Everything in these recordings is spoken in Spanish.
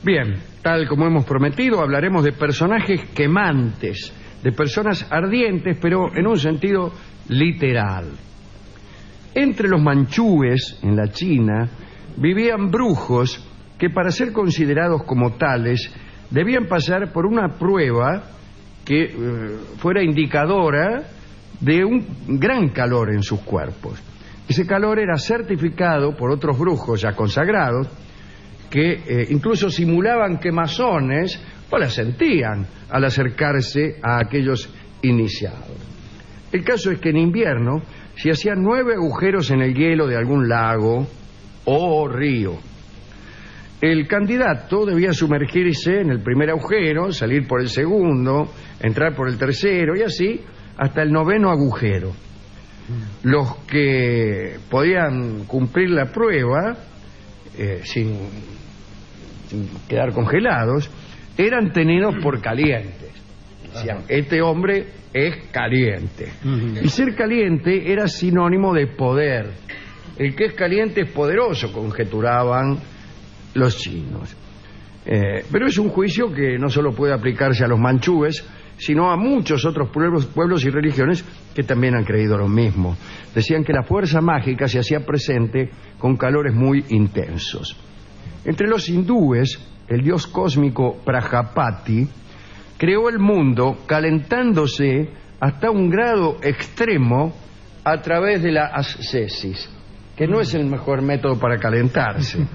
Bien, tal como hemos prometido, hablaremos de personajes quemantes, de personas ardientes, pero en un sentido literal. Entre los manchúes, en la China, vivían brujos que para ser considerados como tales debían pasar por una prueba que fuera indicadora de un gran calor en sus cuerpos. Ese calor era certificado por otros brujos ya consagrados que incluso simulaban quemazones o las sentían al acercarse a aquellos iniciados. El caso es que en invierno se hacían 9 agujeros en el hielo de algún lago o río. El candidato debía sumergirse en el primer agujero, salir por el segundo, entrar por el tercero y así hasta el 9º agujero. Los que podían cumplir la prueba sin quedar congelados eran tenidos por calientes. Decían, este hombre es caliente. Y ser caliente era sinónimo de poder. El que es caliente es poderoso, conjeturaban los chinos. Pero es un juicio que no solo puede aplicarse a los manchúes, sino a muchos otros pueblos y religiones que también han creído lo mismo. Decían que la fuerza mágica se hacía presente con calores muy intensos. Entre los hindúes, el dios cósmico Prajapati creó el mundo calentándose hasta un grado extremo a través de la ascesis, que no es el mejor método para calentarse.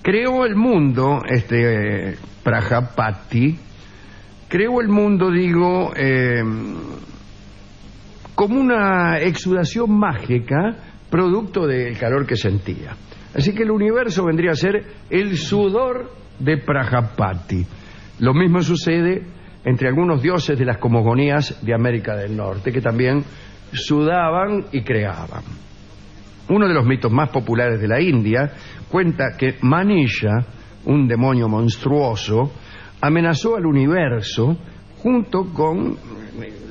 Creó el mundo, Prajapati, creó el mundo, digo, como una exudación mágica producto del calor que sentía. Así que el universo vendría a ser el sudor de Prajapati. Lo mismo sucede entre algunos dioses de las cosmogonías de América del Norte, que también sudaban y creaban. Uno de los mitos más populares de la India cuenta que Manisha, un demonio monstruoso, amenazó al universo junto con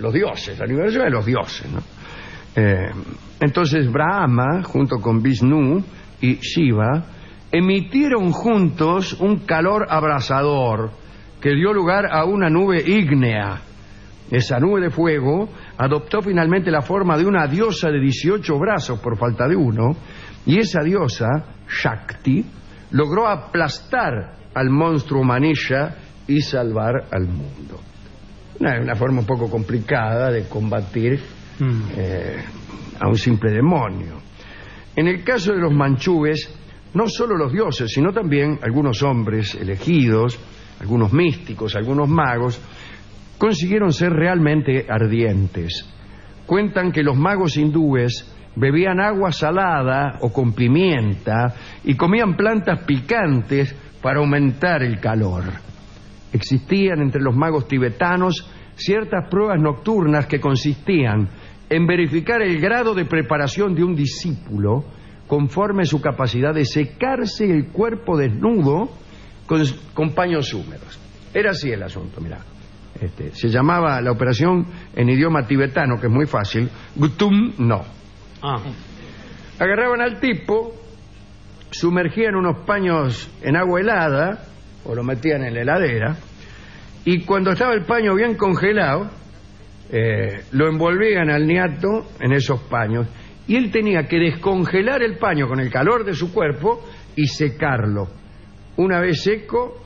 los dioses. El universo de los dioses, ¿no? Entonces Brahma, junto con Vishnu y Shiva, emitieron juntos un calor abrasador que dio lugar a una nube ígnea. Esa nube de fuego adoptó finalmente la forma de una diosa de 18 brazos por falta de uno, y esa diosa, Shakti, logró aplastar al monstruo Manisha y salvar al mundo. Una forma un poco complicada de combatir a un simple demonio. En el caso de los manchúes, no solo los dioses, sino también algunos hombres elegidos, algunos místicos, algunos magos, consiguieron ser realmente ardientes. Cuentan que los magos hindúes bebían agua salada o con pimienta y comían plantas picantes para aumentar el calor. Existían entre los magos tibetanos ciertas pruebas nocturnas que consistían en verificar el grado de preparación de un discípulo conforme su capacidad de secarse el cuerpo desnudo con paños húmedos. Era así el asunto, mirá. Se llamaba la operación en idioma tibetano, que es muy fácil, Gutum no. Agarraban al tipo, sumergían unos paños en agua helada o lo metían en la heladera, y cuando estaba el paño bien congelado, lo envolvían al niato en esos paños, y él tenía que descongelar el paño con el calor de su cuerpo y secarlo. Una vez seco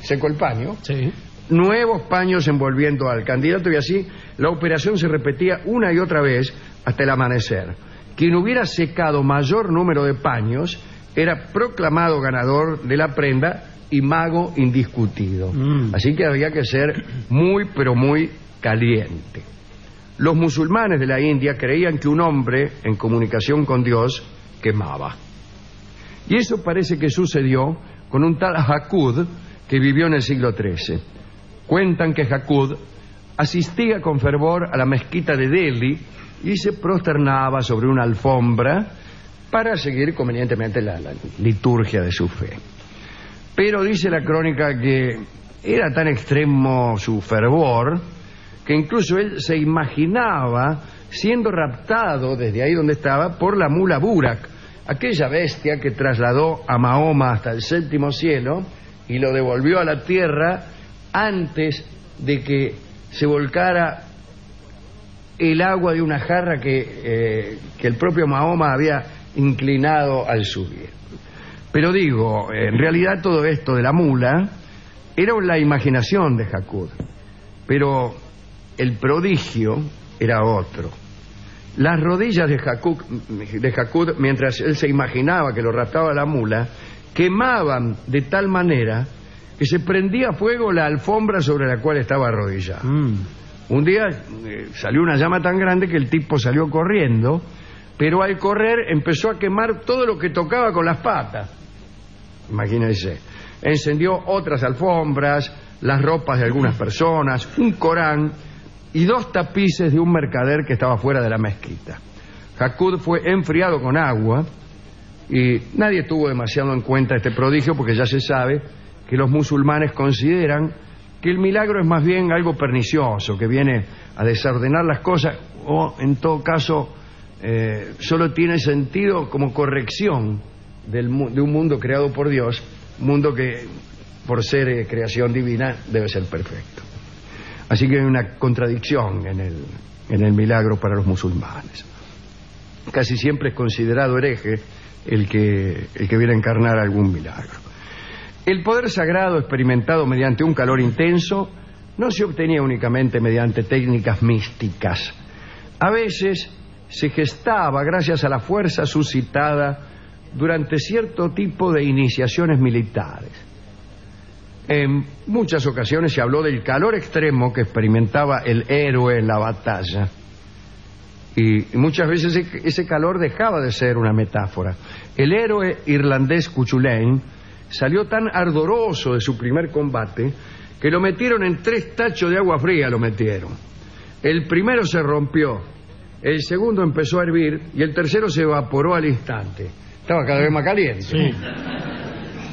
seco el paño, sí, nuevos paños envolviendo al candidato, y así la operación se repetía una y otra vez hasta el amanecer. Quien hubiera secado mayor número de paños era proclamado ganador de la prenda y mago indiscutido. Así que había que ser muy, pero muy caliente. Los musulmanes de la India creían que un hombre en comunicación con Dios quemaba. Y eso parece que sucedió con un tal Hakud que vivió en el siglo XIII. Cuentan que Hakud asistía con fervor a la mezquita de Delhi y se prosternaba sobre una alfombra para seguir convenientemente la liturgia de su fe. Pero dice la crónica que era tan extremo su fervor que incluso él se imaginaba siendo raptado desde ahí donde estaba por la mula Burak, aquella bestia que trasladó a Mahoma hasta el séptimo cielo y lo devolvió a la tierra antes de que se volcara el agua de una jarra que el propio Mahoma había inclinado al subir. Pero digo, en realidad todo esto de la mula era la imaginación de Jacud, pero el prodigio era otro. Las rodillas de Jacud, mientras él se imaginaba que lo raptaba la mula, quemaban de tal manera que se prendía fuego la alfombra sobre la cual estaba arrodillado. Un día salió una llama tan grande que el tipo salió corriendo, pero al correr empezó a quemar todo lo que tocaba con las patas. Imagínense. Encendió otras alfombras, las ropas de algunas personas, un Corán y 2 tapices de un mercader que estaba fuera de la mezquita. Jacud fue enfriado con agua y nadie tuvo demasiado en cuenta este prodigio, porque ya se sabe que los musulmanes consideran que el milagro es más bien algo pernicioso, que viene a desordenar las cosas, o en todo caso solo tiene sentido como corrección de un mundo creado por Dios, mundo que por ser creación divina debe ser perfecto. Así que hay una contradicción en el milagro para los musulmanes. Casi siempre es considerado hereje el que viene a encarnar algún milagro. El poder sagrado experimentado mediante un calor intenso no se obtenía únicamente mediante técnicas místicas. A veces se gestaba gracias a la fuerza suscitada durante cierto tipo de iniciaciones militares. En muchas ocasiones se habló del calor extremo que experimentaba el héroe en la batalla. Y muchas veces ese calor dejaba de ser una metáfora. El héroe irlandés Cuchulainn salió tan ardoroso de su primer combate que lo metieron en 3 tachos de agua fría. El primero se rompió, el segundo empezó a hervir y el tercero se evaporó al instante. Estaba cada vez más caliente. Sí.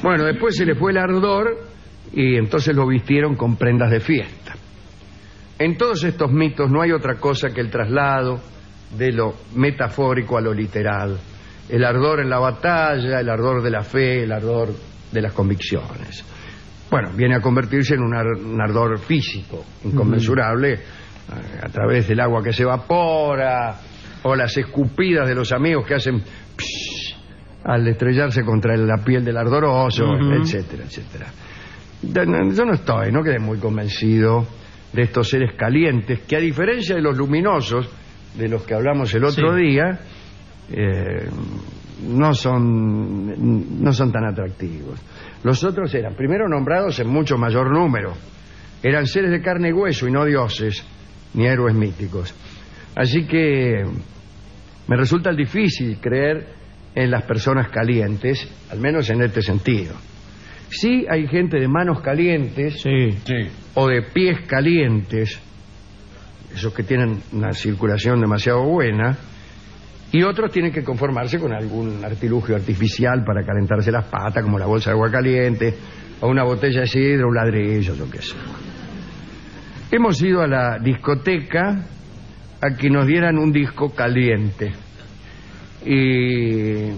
Bueno, después se le fue el ardor y entonces lo vistieron con prendas de fiesta. En todos estos mitos no hay otra cosa que el traslado de lo metafórico a lo literal. El ardor en la batalla, el ardor de la fe, el ardor de las convicciones. Bueno, viene a convertirse en un ardor físico, inconmensurable, a través del agua que se evapora, o las escupidas de los amigos que hacen psh, al estrellarse contra la piel del ardoroso, etcétera, etcétera. Yo no quedé muy convencido de estos seres calientes, que a diferencia de los luminosos, de los que hablamos el otro día, no son tan atractivos. Los otros eran, primero, nombrados en mucho mayor número. Eran seres de carne y hueso y no dioses, ni héroes míticos. Así que me resulta difícil creer en las personas calientes, al menos en este sentido. Sí hay gente de manos calientes o de pies calientes, esos que tienen una circulación demasiado buena, y otros tienen que conformarse con algún artilugio artificial para calentarse las patas, como la bolsa de agua caliente, o una botella de sidra, un ladrillo, lo que sea. Hemos ido a la discoteca a que nos dieran un disco caliente. Y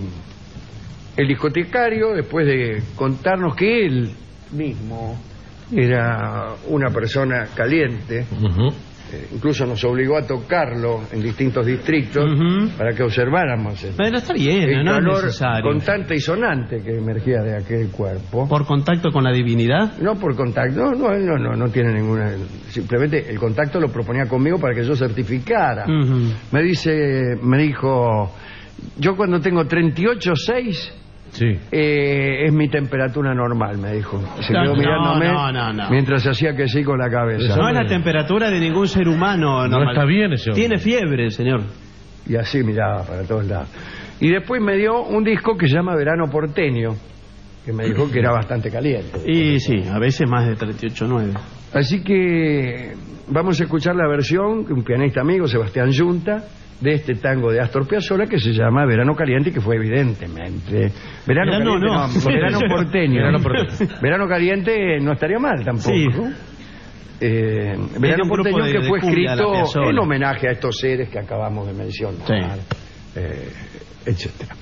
el discotecario, después de contarnos que él mismo era una persona caliente, incluso nos obligó a tocarlo en distintos distritos para que observáramos pero está bien, el no calor es necesario. constante y sonante que emergía de aquel cuerpo. ¿Por contacto con la divinidad? No por contacto, no tiene ninguna. Simplemente el contacto lo proponía conmigo para que yo certificara. Me dijo, yo cuando tengo 38,6 es mi temperatura normal, me dijo. Se quedó mirándome mientras hacía que sí con la cabeza. No es la temperatura de ningún ser humano normal. No está bien ese hombre. Tiene fiebre, señor. Y así miraba para todos lados. Y después me dio un disco que se llama Verano Porteño, que me dijo que era bastante caliente. Y sí, a veces más de 38,9. Así que vamos a escuchar la versión que un pianista amigo, Sebastián Yunta, de este tango de Astor Piazzolla que se llama Verano Caliente, y que fue evidentemente Verano Porteño. Verano Caliente no estaría mal tampoco. Sí. Verano Porteño, que fue escrito en homenaje a estos seres que acabamos de mencionar, etcétera.